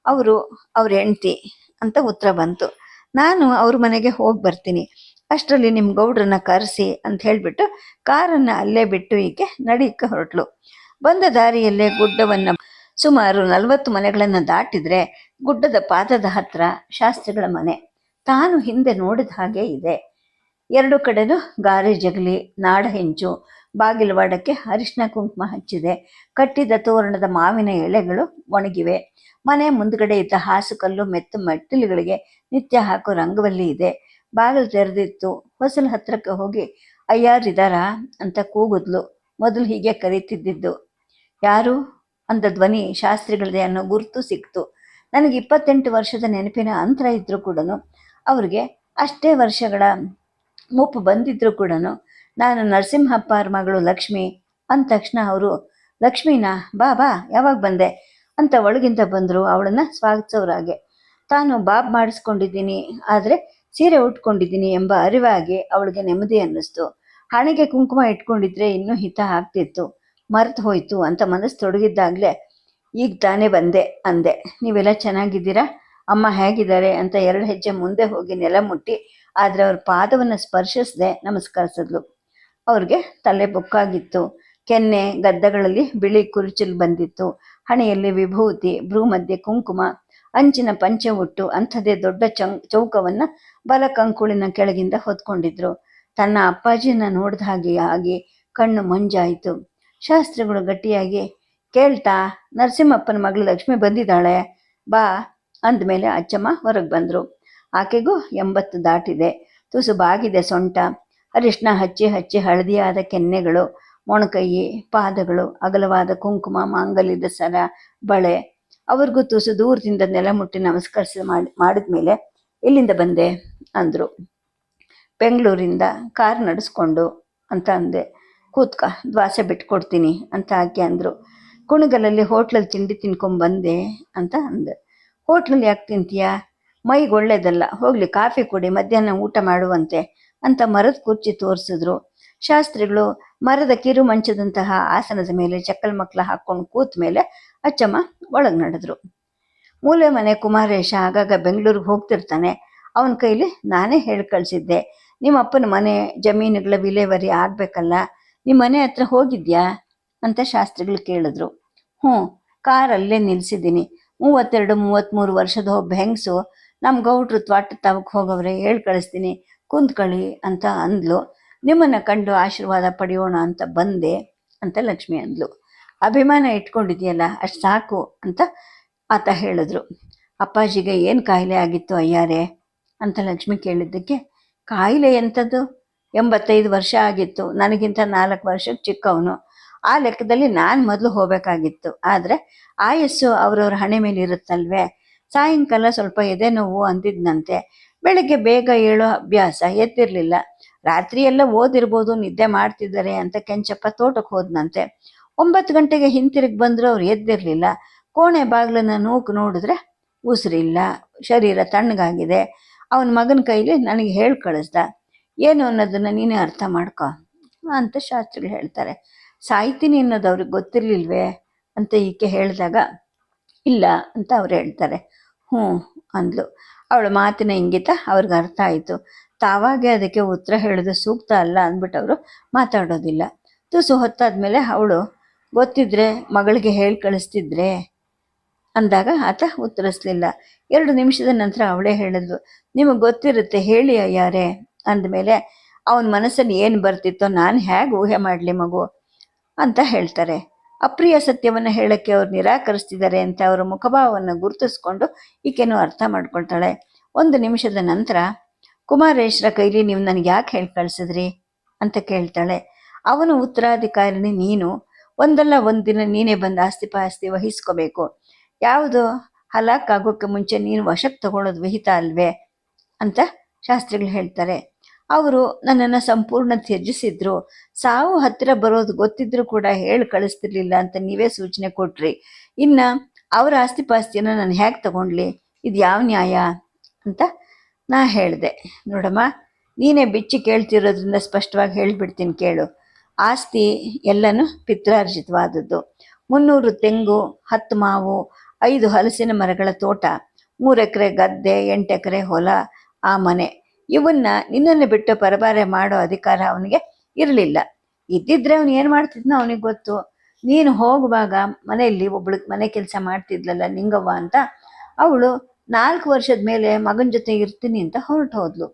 A: ಅವ್ರ ಹೆಂಡ್ತಿ ಅಂತ ಉತ್ತರ ಬಂತು. ನಾನು ಅವ್ರ ಮನೆಗೆ ಹೋಗಿ ಬರ್ತೀನಿ, ಅಷ್ಟರಲ್ಲಿ ನಿಮ್ಮ ಗೌಡ್ರನ್ನ ಕರೆಸಿ ಅಂತ ಹೇಳಿಬಿಟ್ಟು ಕಾರನ್ನು ಅಲ್ಲೇ ಬಿಟ್ಟು ಈಕೆ ನಡೀಕ್ಕೆ ಹೊರಟ್ಲು. ಬಂದ ದಾರಿಯಲ್ಲೇ ಗುಡ್ಡವನ್ನು ಸುಮಾರು 40 ಮನೆಗಳನ್ನು ದಾಟಿದ್ರೆ ಗುಡ್ಡದ ಪಾದದ ಹತ್ರ ಶಾಸ್ತ್ರಿಗಳ ಮನೆ. ತಾನು ಹಿಂದೆ ನೋಡಿದ ಹಾಗೆ ಇದೆ. 2 ಕಡೆನೂ ಗಾರೆ ಜಗಲಿ, ನಾಡ ಹೆಂಚು, ಬಾಗಿಲವಾಡಕ್ಕೆ ಅರಿಶಿನ ಕುಂಕುಮ ಹಚ್ಚಿದೆ. ಕಟ್ಟಿದ ತೋರಣದ ಮಾವಿನ ಎಳೆಗಳು ಒಣಗಿವೆ. ಮನೆ ಮುಂದ್ಗಡೆ ಇದ್ದ ಹಾಸುಕಲ್ಲು ಮೆತ್ತು ಮೆಟ್ಟಿಲುಗಳಿಗೆ ನಿತ್ಯ ಹಾಕೋ ರಂಗವಲ್ಲಿ ಇದೆ. ಬಾಗಿಲು ತೆರೆದಿತ್ತು. ಹೊಸಲ ಹತ್ರಕ್ಕೆ ಹೋಗಿ ಅಯ್ಯಾರಿದಾರಾ ಅಂತ ಕೂಗಿದ್ಲು. ಮೊದಲು ಹೀಗೆ ಕರೀತಿದ್ದಿದ್ದು. ಯಾರು ಅಂದ ಧ್ವನಿ ಶಾಸ್ತ್ರಿಗಳದೆ ಅನ್ನೋ ಗುರುತು ಸಿಕ್ತು. ನನಗೆ 28 ವರ್ಷದ ನೆನಪಿನ ಅಂತರ ಇದ್ರೂ ಕೂಡ, ಅವ್ರಿಗೆ ಅಷ್ಟೇ ವರ್ಷಗಳ ಮುಪ್ಪು ಬಂದಿದ್ರು ಕೂಡ, ನಾನು ನರಸಿಂಹಪ್ಪರ ಮಗಳು ಲಕ್ಷ್ಮಿ ಅಂದ ತಕ್ಷಣ ಅವರು, ಲಕ್ಷ್ಮೀನಾ, ಬಾ ಬಾ, ಯಾವಾಗ ಬಂದೆ ಅಂತ ಒಳಗಿಂದ ಬಂದರು ಅವಳನ್ನ ಸ್ವಾಗತಿಸೋರಾಗೆ. ತಾನು ಬಾಬ್ ಮಾಡಿಸ್ಕೊಂಡಿದ್ದೀನಿ, ಆದರೆ ಸೀರೆ ಉಟ್ಕೊಂಡಿದ್ದೀನಿ ಎಂಬ ಅರಿವಾಗಿ ಅವಳಿಗೆ ನೆಮ್ಮದಿ ಅನ್ನಿಸ್ತು. ಹಣೆಗೆ ಕುಂಕುಮ ಇಟ್ಕೊಂಡಿದ್ರೆ ಇನ್ನೂ ಹಿತ ಆಗ್ತಿತ್ತು. ಮರೆತು ಹೋಯ್ತು ಅಂತ ಮನಸ್ಸು ತೊಡಗಿದ್ದಾಗಲೇ, ಈಗ ತಾನೇ ಬಂದೆ ಅಂದೆ. ನೀವೆಲ್ಲ ಚೆನ್ನಾಗಿದ್ದೀರಾ, ಅಮ್ಮ ಹೇಗಿದ್ದಾರೆ ಅಂತ 2 ಹೆಜ್ಜೆ ಮುಂದೆ ಹೋಗಿ ನೆಲ ಮುಟ್ಟಿ, ಆದರೆ ಅವ್ರ ಪಾದವನ್ನು ಸ್ಪರ್ಶಿಸದೆ ನಮಸ್ಕರಿಸಿದ್ಲು. ಅವ್ರಿಗೆ ತಲೆ ಬೊಕ್ಕಾಗಿತ್ತು. ಕೆನ್ನೆ ಗದ್ದಗಳಲ್ಲಿ ಬಿಳಿ ಕುರುಚಲು ಬಂದಿತ್ತು. ಹಣೆಯಲ್ಲಿ ವಿಭೂತಿ, ಭ್ರೂ ಮಧ್ಯೆ ಕುಂಕುಮ, ಅಂಚಿನ ಪಂಚೆ ಉಟ್ಟು ಅಂಥದ್ದೇ ದೊಡ್ಡ ಚೌಕವನ್ನು ಬಲ ಕಂಕುಳಿನ ಕೆಳಗಿಂದ ಹೊತ್ಕೊಂಡಿದ್ರು. ತನ್ನ ಅಪ್ಪಾಜಿಯನ್ನ ನೋಡಿದ ಹಾಗೆ ಆಗಿ ಕಣ್ಣು ಮಂಜಾಯಿತು. ಶಾಸ್ತ್ರಿಗಳು ಗಟ್ಟಿಯಾಗಿ, ಕೇಳ್ತಾ, ನರಸಿಂಹಪ್ಪನ ಮಗಳು ಲಕ್ಷ್ಮಿ ಬಂದಿದ್ದಾಳೆ, ಬಾ ಅಂದಮೇಲೆ ಅಚ್ಚಮ್ಮ ಹೊರಗೆ ಬಂದರು. ಆಕೆಗೂ 80 ದಾಟಿದೆ. ತುಸು ಬಾಗಿದೆ ಸೊಂಟ. ಅರಿಶಿನ ಹಚ್ಚಿ ಹಚ್ಚಿ ಹಳದಿಯಾದ ಕೆನ್ನೆಗಳು, ಮೊಣಕೈ, ಪಾದಗಳು, ಅಗಲವಾದ ಕುಂಕುಮ, ಮಾಂಗಲ್ಯದ ಸರ, ಬಳೆ. ಅವ್ರಿಗೂ ತುಸು ದೂರದಿಂದ ನೆಲ ಮುಟ್ಟಿ ನಮಸ್ಕರಿಸಿ ಮಾಡಿದ್ಮೇಲೆ, ಎಲ್ಲಿಂದ ಬಂದೆ ಅಂದರು. ಬೆಂಗಳೂರಿಂದ ಕಾರ್ ನಡೆಸ್ಕೊಂಡು ಅಂತ ಅಂದೆ. ಕೂತ್ಕ, ದ್ವಾಸೆ ಬಿಟ್ಕೊಡ್ತೀನಿ ಅಂತ ಆಕೆ ಅಂದರು. ಕುಣಗಲಲ್ಲಿ ಹೋಟ್ಲಲ್ಲಿ ತಿಂಡಿ ತಿನ್ಕೊಂಬಂದೆ ಅಂತ ಅಂದೆ. ಹೋಟ್ಲಲ್ಲಿ ಯಾಕೆ ತಿಂತೀಯಾ, ಮೈಗೆ ಒಳ್ಳೇದಲ್ಲ, ಹೋಗಲಿ ಕಾಫಿ ಕೊಡಿ, ಮಧ್ಯಾಹ್ನ ಊಟ ಮಾಡುವಂತೆ ಅಂತ ಮರದ ಕುರ್ಚಿ ತೋರಿಸಿದ್ರು. ಶಾಸ್ತ್ರಿಗಳು ಮರದ ಕಿರು ಮಂಚದಂತಹ ಆಸನದ ಮೇಲೆ ಚಕ್ಕಲ್ ಮಕ್ಕಳ ಹಾಕ್ಕೊಂಡು ಕೂತ ಮೇಲೆ ಅಚ್ಚಮ್ಮ ಒಳಗೆ ನಡೆದ್ರು. ಮೂಲೆ ಮನೆ ಕುಮಾರೇಶ ಆಗಾಗ ಬೆಂಗಳೂರಿಗೆ ಹೋಗ್ತಿರ್ತಾನೆ. ಅವನ ಕೈಲಿ ನಾನೇ ಹೇಳಿ ಕಳಿಸಿದ್ದೆ, ನಿಮ್ಮ ಅಪ್ಪನ ಮನೆ ಜಮೀನುಗಳ ವಿಲೇವರಿ ಆಗಬೇಕಲ್ಲ, ನಿಮ್ಮ ಮನೆ ಹತ್ರ ಹೋಗಿದ್ಯಾ ಅಂತ ಶಾಸ್ತ್ರಿಗಳು ಕೇಳಿದ್ರು. ಕಾರಲ್ಲೇ ನಿಲ್ಲಿಸಿದ್ದೀನಿ. 32-33 ವರ್ಷದ ಒಬ್ಬ ಹೆಂಗಸು ನಮ್ಮ ಗೌಡ್ರು ತ್ವಾಟ ತಾವಕ್ಕೆ ಹೋಗವ್ರೆ, ಹೇಳಿ ಕಳಿಸ್ತೀನಿ, ಕುಂತ್ಕೊಳ್ಳಿ ಅಂತ ಅಂದ್ಲು. ನಿಮ್ಮನ್ನು ಕಂಡು ಆಶೀರ್ವಾದ ಪಡೆಯೋಣ ಅಂತ ಬಂದೆ ಅಂತ ಲಕ್ಷ್ಮಿ ಅಂದ್ಲು. ಅಭಿಮಾನ ಇಟ್ಕೊಂಡಿದೆಯಲ್ಲ, ಅಷ್ಟು ಸಾಕು ಅಂತ ಆತ ಹೇಳಿದ್ರು. ಅಪ್ಪಾಜಿಗೆ ಏನು ಕಾಯಿಲೆ ಆಗಿತ್ತು ಅಯ್ಯಾರೆ ಅಂತ ಲಕ್ಷ್ಮಿ ಕೇಳಿದ್ದಕ್ಕೆ, ಕಾಯಿಲೆ ಎಂಥದ್ದು, 85 ವರ್ಷ ಆಗಿತ್ತು, ನನಗಿಂತ 4 ವರ್ಷಕ್ಕೆ ಚಿಕ್ಕವನು. ಆ ಲೆಕ್ಕದಲ್ಲಿ ನಾನು ಮೊದಲು ಹೋಗಬೇಕಾಗಿತ್ತು. ಆದರೆ ಆಯಸ್ಸು ಅವ್ರವ್ರ ಹಣೆ ಮೇಲೆ ಇರುತ್ತಲ್ವೇ. ಸಾಯಂಕಾಲ ಸ್ವಲ್ಪ ಎದೆ ನೋವು ಅಂದಿದ್ನಂತೆ. ಬೆಳಗ್ಗೆ ಬೇಗ ಏಳೋ ಅಭ್ಯಾಸ, ಎದ್ದಿರಲಿಲ್ಲ. ರಾತ್ರಿ ಎಲ್ಲ ಓದಿರ್ಬೋದು, ನಿದ್ದೆ ಮಾಡ್ತಿದ್ದಾರೆ ಅಂತ ಕೆಂಚಪ್ಪ ತೋಟಕ್ಕೆ ಹೋದ್ನಂತೆ. 9 ಗಂಟೆಗೆ ಹಿಂತಿರುಗಿ ಬಂದರೂ ಅವ್ರು ಎದ್ದಿರಲಿಲ್ಲ. ಕೋಣೆ ಬಾಗಿಲನ್ನು ನೂಕು ನೋಡಿದ್ರೆ ಉಸಿರಿಲ್ಲ, ಶರೀರ ತಣ್ಣಗಾಗಿದೆ. ಅವನ ಮಗನ ಕೈಲಿ ನನಗೆ ಹೇಳಿ ಕಳಿಸ್ದ. ಏನು ಅನ್ನೋದನ್ನು ನೀನೇ ಅರ್ಥ ಮಾಡ್ಕೊ ಅಂತ ಶಾಸ್ತ್ರಿಗಳು ಹೇಳ್ತಾರೆ. ಸಾಯ್ತೀನಿ ಅನ್ನೋದು ಅವ್ರಿಗೆ ಗೊತ್ತಿರಲಿಲ್ವೇ ಅಂತ ಈಕೆ ಹೇಳಿದಾಗ, ಇಲ್ಲ ಅಂತ ಅವ್ರು ಹೇಳ್ತಾರೆ. ಅಂದ್ಲು. ಅವಳ ಮಾತಿನ ಇಂಗಿತ ಅವ್ರಿಗೆ ಅರ್ಥ ಆಯಿತು. ತಾವಾಗೆ ಅದಕ್ಕೆ ಉತ್ತರ ಹೇಳೋದು ಸೂಕ್ತ ಅಲ್ಲ ಅಂದ್ಬಿಟ್ಟು ಅವರು ಮಾತಾಡೋದಿಲ್ಲ. ತುಸು ಹೊತ್ತಾದ್ಮೇಲೆ ಅವಳು ಗೊತ್ತಿದ್ರೆ ಮಗಳಿಗೆ ಹೇಳಿ ಕಳಿಸ್ತಿದ್ರೆ ಅಂದಾಗ ಆತ ಉತ್ತರಿಸ್ಲಿಲ್ಲ. 2 ನಿಮಿಷದ ನಂತರ ಅವಳೇ ಹೇಳಿದ್ಲು, ನಿಮಗೆ ಗೊತ್ತಿರುತ್ತೆ ಹೇಳಿ ಯಾರೇ ಅಂದಮೇಲೆ ಅವನ ಮನಸ್ಸಲ್ಲಿ ಏನು ಬರ್ತಿತ್ತೋ ನಾನು ಹೇಗೆ ಊಹೆ ಮಾಡಲಿ ಮಗು ಅಂತ ಹೇಳ್ತಾರೆ. ಅಪ್ರಿಯ ಸತ್ಯವನ್ನು ಹೇಳಕ್ಕೆ ಅವ್ರು ನಿರಾಕರಿಸ್ತಿದ್ದಾರೆ ಅಂತ ಅವರ ಮುಖಭಾವವನ್ನು ಗುರುತಿಸ್ಕೊಂಡು ಈಕೆನೂ ಅರ್ಥ ಮಾಡ್ಕೊಳ್ತಾಳೆ. 1 ನಿಮಿಷದ ನಂತರ ಕುಮಾರೇಶ್ವರ ಕೈಲಿ ನೀವು ನನಗೆ ಯಾಕೆ ಹೇಳಿ ಕಳಿಸಿದ್ರಿ ಅಂತ ಕೇಳ್ತಾಳೆ. ಅವನು ಉತ್ತರಾಧಿಕಾರಿಣಿ ನೀನು, ಒಂದಲ್ಲ ಒಂದು ದಿನ ನೀನೇ ಬಂದು ಆಸ್ತಿ ಪಾಸ್ತಿ ವಹಿಸ್ಕೋಬೇಕು. ಯಾವುದು ಹಲಾಕ್ ಆಗೋಕ್ಕೆ ಮುಂಚೆ ನೀನು ವಶಕ್ಕೆ ತಗೊಳ್ಳೋದು ವಿಹಿತ ಅಲ್ವೇ ಅಂತ ಶಾಸ್ತ್ರಿಗಳು ಹೇಳ್ತಾರೆ. ಅವರು ನನ್ನನ್ನು ಸಂಪೂರ್ಣ ತ್ಯಜಿಸಿದ್ರು, ಸಾವು ಹತ್ತಿರ ಬರೋದು ಗೊತ್ತಿದ್ರು ಕೂಡ ಹೇಳಿ ಕಳಿಸ್ತಿರ್ಲಿಲ್ಲ ಅಂತ ನೀವೇ ಸೂಚನೆ ಕೊಟ್ರಿ. ಇನ್ನು ಅವರ ಆಸ್ತಿ ಪಾಸ್ತಿಯನ್ನು ನಾನು ಹೇಗೆ ತಗೊಂಡ್ಲಿ? ಇದು ಯಾವ ನ್ಯಾಯ ಅಂತ ನಾ ಹೇಳಿದೆ. ನೋಡಮ್ಮ, ನೀನೇ ಬಿಚ್ಚಿ ಕೇಳ್ತಿರೋದ್ರಿಂದ ಸ್ಪಷ್ಟವಾಗಿ ಹೇಳಿಬಿಡ್ತೀನಿ ಕೇಳು. ಆಸ್ತಿ ಎಲ್ಲನೂ ಪಿತ್ರಾರ್ಜಿತವಾದದ್ದು. 300 ತೆಂಗು, 10 ಮಾವು, 5 ಹಲಸಿನ ಮರಗಳ ತೋಟ, 3 ಎಕರೆ ಗದ್ದೆ, 8 ಎಕರೆ ಹೊಲ, ಆ ಮನೆ, ಇವನ್ನ ನಿನ್ನನ್ನು ಬಿಟ್ಟು ಪರಬಾರೆ ಮಾಡೋ ಅಧಿಕಾರ ಅವನಿಗೆ ಇರಲಿಲ್ಲ. ಇದ್ದಿದ್ರೆ ಅವನು ಏನು ಮಾಡ್ತಿದ್ನೋ ಅವನಿಗೆ ಗೊತ್ತು. ನೀನು ಹೋಗುವಾಗ ಮನೆಯಲ್ಲಿ ಒಬ್ಳು ಮನೆ ಕೆಲಸ ಮಾಡ್ತಿದ್ಲಲ್ಲ ನಿಂಗವ್ವ ಅಂತ, ಅವಳು 4 ವರ್ಷದ ಮೇಲೆ ಮಗನ ಜೊತೆ ಇರ್ತೀನಿ ಅಂತ ಹೊರಟು ಹೋದ್ಲು.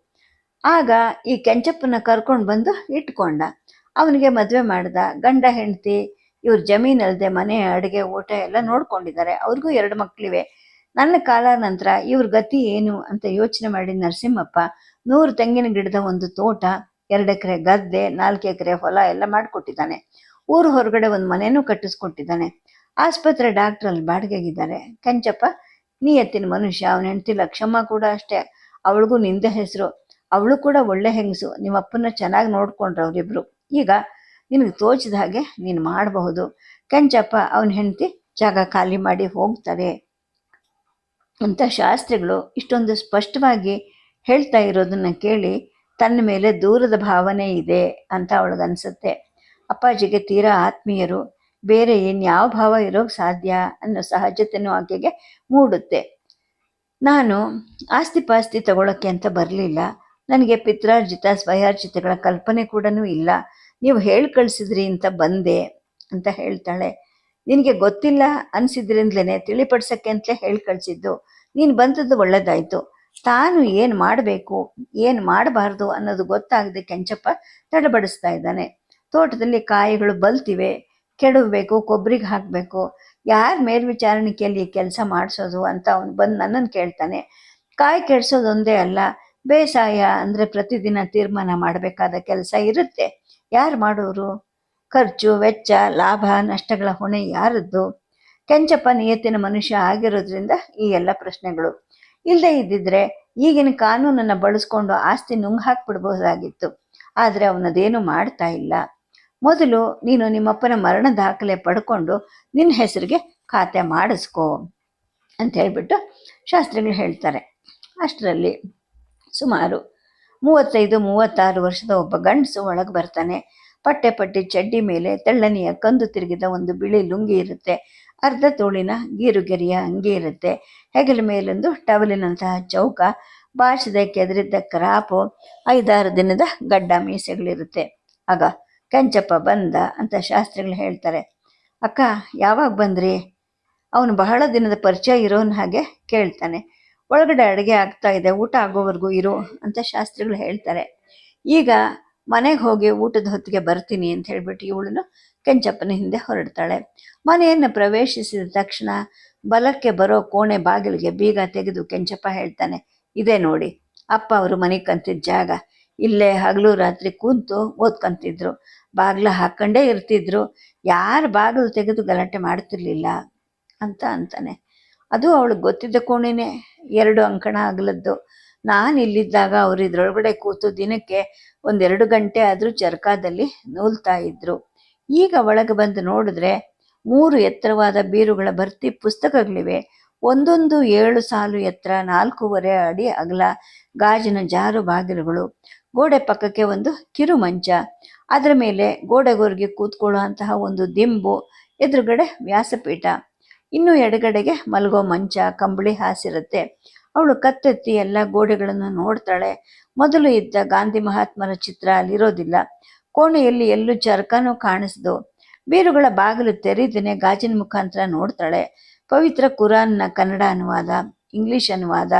A: ಆಗ ಈ ಕೆಂಚಪ್ಪನ ಕರ್ಕೊಂಡು ಬಂದು ಇಟ್ಕೊಂಡ. ಅವನಿಗೆ ಮದುವೆ ಮಾಡ್ದ. ಗಂಡ ಹೆಂಡತಿ ಇವ್ರ ಜಮೀನಲ್ಲದೆ ಮನೆ, ಅಡುಗೆ, ಊಟ ಎಲ್ಲ ನೋಡ್ಕೊಂಡಿದ್ದಾರೆ. ಅವ್ರಿಗೂ 2 ಮಕ್ಕಳಿವೆ. ನನ್ನ ಕಾಲ ನಂತರ ಇವ್ರ ಗತಿ ಏನು ಅಂತ ಯೋಚನೆ ಮಾಡಿ ನರಸಿಂಹಪ್ಪ 100 ತೆಂಗಿನ ಗಿಡದ ಒಂದು ತೋಟ, 2 ಎಕರೆ ಗದ್ದೆ, 4 ಎಕರೆ ಹೊಲ ಎಲ್ಲ ಮಾಡಿಕೊಟ್ಟಿದ್ದಾನೆ. ಊರು ಹೊರಗಡೆ ಒಂದು ಮನೆಯೂ ಕಟ್ಟಿಸ್ಕೊಟ್ಟಿದ್ದಾನೆ. ಆಸ್ಪತ್ರೆ ಡಾಕ್ಟ್ರ್ ಅಲ್ಲಿ ಬಾಡಿಗೆಗಿದ್ದಾರೆ. ಕೆಂಚಪ್ಪ ನಿಯತ್ತಿನ ಮನುಷ್ಯ. ಅವನ ಹೆಂಡತಿ ಲಕ್ಷಮ್ಮ ಕೂಡ ಅಷ್ಟೇ. ಅವಳಿಗೂ ನಿಂದ ಹೆಸರು. ಅವಳು ಕೂಡ ಒಳ್ಳೆ ಹೆಂಗಸು. ನಿಮ್ಮಪ್ಪನ ಚೆನ್ನಾಗಿ ನೋಡ್ಕೊಂಡ್ರು ಅವರಿಬ್ರು. ಈಗ ನಿನಗೆ ತೋಚಿದ ಹಾಗೆ ನೀನು ಮಾಡಬಹುದು. ಕೆಂಚಪ್ಪ ಅವನ ಹೆಂಡತಿ ಜಾಗ ಖಾಲಿ ಮಾಡಿ ಹೋಗ್ತಾರೆ ಅಂತ ಶಾಸ್ತ್ರಿಗಳು ಇಷ್ಟೊಂದು ಸ್ಪಷ್ಟವಾಗಿ ಹೇಳ್ತಾ ಇರೋದನ್ನ ಕೇಳಿ ತನ್ನ ಮೇಲೆ ದೂರದ ಭಾವನೆ ಇದೆ ಅಂತ ಅವಳಿಗನ್ಸುತ್ತೆ. ಅಪ್ಪಾಜಿಗೆ ತೀರಾ ಆತ್ಮೀಯರು, ಬೇರೆ ಇನ್ಯಾವ ಭಾವ ಇರೋಕ್ಕೆ ಸಾಧ್ಯ ಅನ್ನೋ ಸಹಜತೆಯೂ ಆಕೆಗೆ ಮೂಡುತ್ತೆ. ನಾನು ಆಸ್ತಿ ಪಾಸ್ತಿ ತಗೊಳ್ಳೋಕ್ಕೆ ಅಂತ ಬರಲಿಲ್ಲ. ನನಗೆ ಪಿತ್ರಾರ್ಜಿತ ಸ್ವಯಾರ್ಜಿತಗಳ ಕಲ್ಪನೆ ಕೂಡ ಇಲ್ಲ. ನೀವು ಹೇಳಿ ಕಳಿಸಿದ್ರಿ ಅಂತ ಬಂದೆ ಅಂತ ಹೇಳ್ತಾಳೆ. ನಿನಗೆ ಗೊತ್ತಿಲ್ಲ ಅನಿಸಿದ್ರಿಂದಲೇ ತಿಳಿಪಡಿಸೋಕ್ಕೆ ಅಂತಲೇ ಹೇಳಿ ಕಳಿಸಿದ್ದು. ನೀನು ಬಂದದ್ದು ಒಳ್ಳೆದಾಯಿತು. ತಾನು ಏನು ಮಾಡಬೇಕು ಏನು ಮಾಡಬಾರ್ದು ಅನ್ನೋದು ಗೊತ್ತಾಗದೆ ಕೆಂಚಪ್ಪ ತಡಬಡಿಸ್ತಾ ಇದ್ದಾನೆ. ತೋಟದಲ್ಲಿ ಕಾಯಿಗಳು ಬಲ್ತಿವೆ, ಕೆಡವಬೇಕು, ಕೊಬ್ಬರಿಗೆ ಹಾಕಬೇಕು, ಯಾರ ಮೇಲ್ವಿಚಾರಣಿಕೆಯಲ್ಲಿ ಕೆಲಸ ಮಾಡಿಸೋದು ಅಂತ ಅವನು ಬಂದು ನನ್ನನ್ನು ಕೇಳ್ತಾನೆ. ಕಾಯಿ ಕೆಡಿಸೋದೊಂದೇ ಅಲ್ಲ, ಬೇಸಾಯ ಅಂದರೆ ಪ್ರತಿದಿನ ತೀರ್ಮಾನ ಮಾಡಬೇಕಾದ ಕೆಲಸ ಇರುತ್ತೆ. ಯಾರು ಮಾಡೋರು? ಖರ್ಚು, ವೆಚ್ಚ, ಲಾಭ, ನಷ್ಟಗಳ ಹೊಣೆ ಯಾರದ್ದು? ಕೆಂಚಪ್ಪ ನಿಯತ್ತಿನ ಮನುಷ್ಯ ಆಗಿರೋದ್ರಿಂದ ಈ ಎಲ್ಲ ಪ್ರಶ್ನೆಗಳು. ಇಲ್ಲದೆ ಇದ್ದಿದ್ರೆ ಈಗಿನ ಕಾನೂನನ್ನು ಬಳಸ್ಕೊಂಡು ಆಸ್ತಿ ನುಂಗ್ ಹಾಕ್ಬಿಡ್ಬಹುದಾಗಿತ್ತು. ಆದರೆ ಅವನದೇನು ಮಾಡ್ತಾ ಇಲ್ಲ. ಮೊದಲು ನೀನು ನಿಮ್ಮಪ್ಪನ ಮರಣ ದಾಖಲೆ ಪಡ್ಕೊಂಡು ನಿನ್ನ ಹೆಸರಿಗೆ ಖಾತೆ ಮಾಡಿಸ್ಕೋ ಅಂತ ಹೇಳ್ಬಿಟ್ಟು ಶಾಸ್ತ್ರಿಗಳು ಹೇಳ್ತಾರೆ. ಅಷ್ಟರಲ್ಲಿ ಸುಮಾರು 35-36 ವರ್ಷದ ಒಬ್ಬ ಗಂಡಸು ಒಳಗೆ ಬರ್ತಾನೆ. ಪಟ್ಟೆ ಚಡ್ಡಿ ಮೇಲೆ ತೆಳ್ಳನೆಯ ಕಂದು ತಿರುಗಿದ ಒಂದು ಬಿಳಿ ಲುಂಗಿ ಇರುತ್ತೆ. ಅರ್ಧ ತೋಳಿನ ಗೀರುಗೆರೆಯ ಅಂಗಿ ಇರುತ್ತೆ. ಹೆಗಲ ಮೇಲೊಂದು ಟವಲಿನಂತಹ ಚೌಕ, ಬಾಚದೆ ಕೆದರಿದ್ದ ಕ್ರಾಪು, 5-6 ದಿನದ ಗಡ್ಡ ಮೀಸೆಗಳಿರುತ್ತೆ. ಆಗ ಕೆಂಚಪ್ಪ ಬಂದ ಅಂತ ಶಾಸ್ತ್ರಿಗಳು ಹೇಳ್ತಾರೆ. ಅಕ್ಕ ಯಾವಾಗ ಬಂದ್ರಿ? ಅವನು ಬಹಳ ದಿನದ ಪರಿಚಯ ಇರೋನ ಹಾಗೆ ಕೇಳ್ತಾನೆ. ಒಳಗಡೆ ಅಡುಗೆ ಆಗ್ತಾ ಇದೆ, ಊಟ ಆಗೋವರೆಗೂ ಇರು ಅಂತ ಶಾಸ್ತ್ರಿಗಳು ಹೇಳ್ತಾರೆ. ಈಗ ಮನೆಗೆ ಹೋಗಿ ಊಟದ ಹೊತ್ತಿಗೆ ಬರ್ತೀನಿ ಅಂತ ಹೇಳ್ಬಿಟ್ಟು ಇವಳನ್ನು ಕೆಂಚಪ್ಪನ ಹಿಂದೆ ಹೊರಡ್ತಾಳೆ. ಮನೆಯನ್ನು ಪ್ರವೇಶಿಸಿದ ತಕ್ಷಣ ಬಲಕ್ಕೆ ಬರೋ ಕೋಣೆ ಬಾಗಿಲಿಗೆ ಬೀಗ ತೆಗೆದು ಕೆಂಚಪ್ಪ ಹೇಳ್ತಾನೆ, ಇದೇ ನೋಡಿ ಅಪ್ಪ ಅವರು ಮನೆಗೆ ಕಂತಿದ್ದ ಜಾಗ. ಇಲ್ಲೇ ಹಗಲು ರಾತ್ರಿ ಕೂತು ಓದ್ಕೊಂತಿದ್ರು, ಬಾಗಿಲು ಹಾಕ್ಕೊಂಡೇ ಇರ್ತಿದ್ರು, ಯಾರು ಬಾಗಿಲು ತೆಗೆದು ಗಲಾಟೆ ಮಾಡ್ತಿರ್ಲಿಲ್ಲ ಅಂತ ಅಂತಾನೆ. ಅದು ಅವಳಿಗೆ ಗೊತ್ತಿದ್ದ ಕೋಣೆನೇ, 2 ಅಂಕಣ ಅಗಲದ್ದು. ನಾನು ಇಲ್ಲಿದ್ದಾಗ ಅವರು ಇದ್ರೊಳಗಡೆ ಕೂತು ದಿನಕ್ಕೆ 1-2 ಗಂಟೆ ಆದರೂ ಚರಕಾದಲ್ಲಿ ನೂಲ್ತಾ ಇದ್ರು. ಈಗ ಒಳಗೆ ಬಂದು ನೋಡಿದ್ರೆ 3 ಎತ್ತರವಾದ ಬೀರುಗಳ ಭರ್ತಿ ಪುಸ್ತಕಗಳಿವೆ. ಒಂದೊಂದು 7 ಸಾಲು ಎತ್ತರ, 4.25 ಅಡಿ ಅಗಲ, ಗಾಜಿನ ಜಾರು ಬಾಗಿಲುಗಳು. ಗೋಡೆ ಪಕ್ಕಕ್ಕೆ ಒಂದು ಕಿರು ಮಂಚ, ಅದರ ಮೇಲೆ ಗೋಡೆಗೋರ್ಗೆ ಕೂತ್ಕೊಳ್ಳೋ ಅಂತಹ ಒಂದು ದಿಂಬು, ಎದುರುಗಡೆ ವ್ಯಾಸಪೀಠ, ಇನ್ನು ಎಡಗಡೆಗೆ ಮಲಗೋ ಮಂಚ, ಕಂಬಳಿ ಹಾಸಿರುತ್ತೆ. ಅವಳು ಕತ್ತೆತ್ತಿ ಎಲ್ಲ ಗೋಡೆಗಳನ್ನು ನೋಡ್ತಾಳೆ. ಮೊದಲು ಇದ್ದ ಗಾಂಧಿ ಮಹಾತ್ಮರ ಚಿತ್ರ ಅಲ್ಲಿರೋದಿಲ್ಲ. ಕೋಣೆಯಲ್ಲಿ ಎಲ್ಲೂ ಚರ್ಕನೂ ಕಾಣಿಸ್ದು. ಬೀರುಗಳ ಬಾಗಿಲು ತೆರೀದೇನೆ ಗಾಜಿನ ಮುಖಾಂತರ ನೋಡ್ತಾಳೆ. ಪವಿತ್ರ ಕುರಾನ್ನ ಕನ್ನಡ ಅನುವಾದ, ಇಂಗ್ಲಿಷ್ ಅನುವಾದ,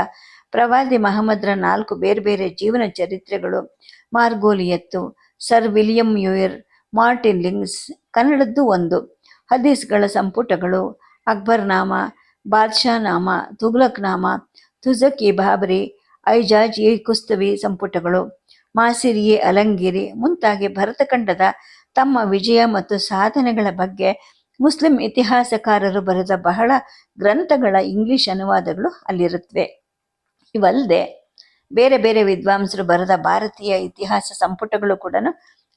A: ಪ್ರವಾದಿ ಮಹಮ್ಮದ್ರ 4 ಬೇರೆ ಬೇರೆ ಜೀವನ ಚರಿತ್ರೆಗಳು, Margoliouth, sir William Muir, Martin Lings, ಕನ್ನಡದ್ದು 1, ಹದೀಸ್ಗಳ ಸಂಪುಟಗಳು, ಅಕ್ಬರ್ನಾಮ, ಬಾದ್ಶಾನಾಮ, ತುಘಲಕ್ನಾಮ, ತುಜಕ್-ಇ ಬಾಬರಿ, ಐಜಾಜ್-ಇ ಕುಸ್ತವಿ ಸಂಪುಟಗಳು, ಮಾಸಿರ್-ಇ ಅಲಂಗಿರಿ ಮುಂತಾಗಿ ಭರತಖಂಡದ ತಮ್ಮ ವಿಜಯ ಮತ್ತು ಸಾಧನೆಗಳ ಬಗ್ಗೆ ಮುಸ್ಲಿಂ ಇತಿಹಾಸಕಾರರು ಬರೆದ ಬಹಳ ಗ್ರಂಥಗಳ ಇಂಗ್ಲಿಷ್ ಅನುವಾದಗಳು ಅಲ್ಲಿರುತ್ತವೆ. ಇವಲ್ಲದೆ ಬೇರೆ ಬೇರೆ ವಿದ್ವಾಂಸರು ಬರೆದ ಭಾರತೀಯ ಇತಿಹಾಸ ಸಂಪುಟಗಳು ಕೂಡ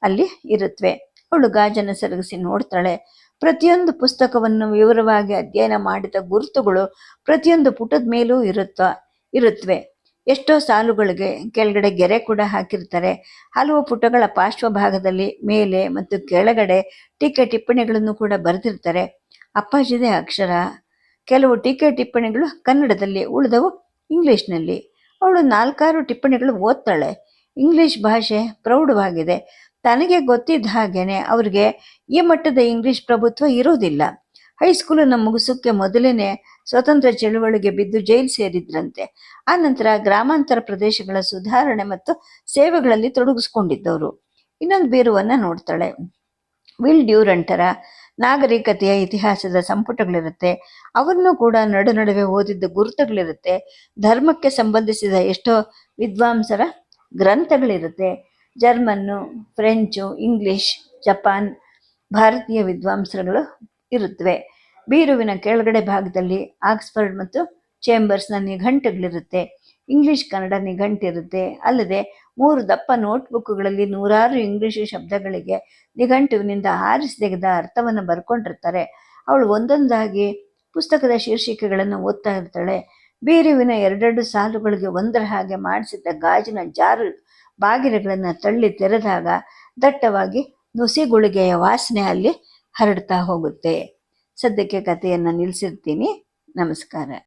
A: ಅಲ್ಲಿ ಇರುತ್ತವೆ. ಅವಳು ಗಾಜನ್ನು ಸರಗಿಸಿ ನೋಡ್ತಾಳೆ. ಪ್ರತಿಯೊಂದು ಪುಸ್ತಕವನ್ನು ವಿವರವಾಗಿ ಅಧ್ಯಯನ ಮಾಡಿದ ಗುರುತುಗಳು ಪ್ರತಿಯೊಂದು ಪುಟದ ಮೇಲೂ ಇರುತ್ತವೆ. ಎಷ್ಟೋ ಸಾಲುಗಳಿಗೆ ಕೆಳಗಡೆ ಗೆರೆ ಕೂಡ ಹಾಕಿರ್ತಾರೆ. ಹಲವು ಪುಟಗಳ ಪಾರ್ಶ್ವಭಾಗದಲ್ಲಿ ಮೇಲೆ ಮತ್ತು ಕೆಳಗಡೆ ಟೀಕೆ ಟಿಪ್ಪಣಿಗಳನ್ನು ಕೂಡ ಬರೆದಿರ್ತಾರೆ. ಅಪ್ಪಾಜಿದೇ ಅಕ್ಷರ. ಕೆಲವು ಟೀಕೆ ಟಿಪ್ಪಣಿಗಳು ಕನ್ನಡದಲ್ಲಿ, ಉಳಿದವು ಇಂಗ್ಲೀಷ್ನಲ್ಲಿ. ಅವಳು 4-6 ಟಿಪ್ಪಣಿಗಳು ಓದ್ತಾಳೆ. ಇಂಗ್ಲೀಷ್ ಭಾಷೆ ಪ್ರೌಢವಾಗಿದೆ. ತನಗೆ ಗೊತ್ತಿದ್ದ ಹಾಗೇನೆ ಅವ್ರಿಗೆ ಈ ಮಟ್ಟದ ಇಂಗ್ಲೀಷ್ ಪ್ರಭುತ್ವ ಇರೋದಿಲ್ಲ. ಹೈಸ್ಕೂಲನ್ನು ಮುಗಿಸೋಕ್ಕೆ ಮೊದಲೇನೆ ಸ್ವತಂತ್ರ ಚಳುವಳಿಗೆ ಬಿದ್ದು ಜೈಲು ಸೇರಿದ್ರಂತೆ. ಆನಂತರ ಗ್ರಾಮಾಂತರ ಪ್ರದೇಶಗಳ ಸುಧಾರಣೆ ಮತ್ತು ಸೇವೆಗಳಲ್ಲಿ ತೊಡಗಿಸ್ಕೊಂಡಿದ್ದವರು. ಇನ್ನೊಂದು ಬೀರುವನ್ನು ನೋಡ್ತಾಳೆ. ವಿಲ್ ಡ್ಯೂರಂಟರ ನಾಗರಿಕತೆಯ ಇತಿಹಾಸದ ಸಂಪುಟಗಳಿರುತ್ತೆ. ಅವನ್ನು ಕೂಡ ನಡುವೆ ಓದಿದ್ದ ಗುರುತುಗಳಿರುತ್ತೆ. ಧರ್ಮಕ್ಕೆ ಸಂಬಂಧಿಸಿದ ಎಷ್ಟೋ ವಿದ್ವಾಂಸರ ಗ್ರಂಥಗಳಿರುತ್ತೆ. ಜರ್ಮನ್ನು, ಫ್ರೆಂಚು, ಇಂಗ್ಲಿಷ್, ಜಪಾನ್, ಭಾರತೀಯ ವಿದ್ವಾಂಸರುಗಳು ಇರುತ್ತವೆ. ಬೀರುವಿನ ಕೆಳಗಡೆ ಭಾಗದಲ್ಲಿ ಆಕ್ಸ್ಫರ್ಡ್ ಮತ್ತು ಚೇಂಬರ್ಸ್ನ ನಿಘಂಟುಗಳಿರುತ್ತೆ. ಇಂಗ್ಲಿಷ್ ಕನ್ನಡ ನಿಘಂಟಿರುತ್ತೆ. ಅಲ್ಲದೆ 3 ದಪ್ಪ ನೋಟ್ಬುಕ್ಗಳಲ್ಲಿ 100 ಇಂಗ್ಲಿಷು ಶಬ್ದಗಳಿಗೆ ನಿಘಂಟುವಿನಿಂದ ಆರಿಸಿ ತೆಗೆದ ಅರ್ಥವನ್ನು ಬರ್ಕೊಂಡಿರ್ತಾರೆ. ಅವಳು ಒಂದೊಂದಾಗಿ ಪುಸ್ತಕದ ಶೀರ್ಷಿಕೆಗಳನ್ನು ಓದ್ತಾ ಇರ್ತಾಳೆ. ಬೀರುವಿನ 2 ಸಾಲುಗಳಿಗೆ ಒಂದರ ಹಾಗೆ ಮಾಡಿಸಿದ್ದ ಗಾಜಿನ ಜಾರು ಬಾಗಿಲುಗಳನ್ನು ತಳ್ಳಿ ತೆರೆದಾಗ ದಟ್ಟವಾಗಿ ನುಸಿಗುಳಿಗೆಯ ವಾಸನೆ ಅಲ್ಲಿ ಹರಡ್ತಾ ಹೋಗುತ್ತೆ. ಸದ್ಯಕ್ಕೆ ಕಥೆಯನ್ನು ನಿಲ್ಲಿಸಿರ್ತೀನಿ. ನಮಸ್ಕಾರ.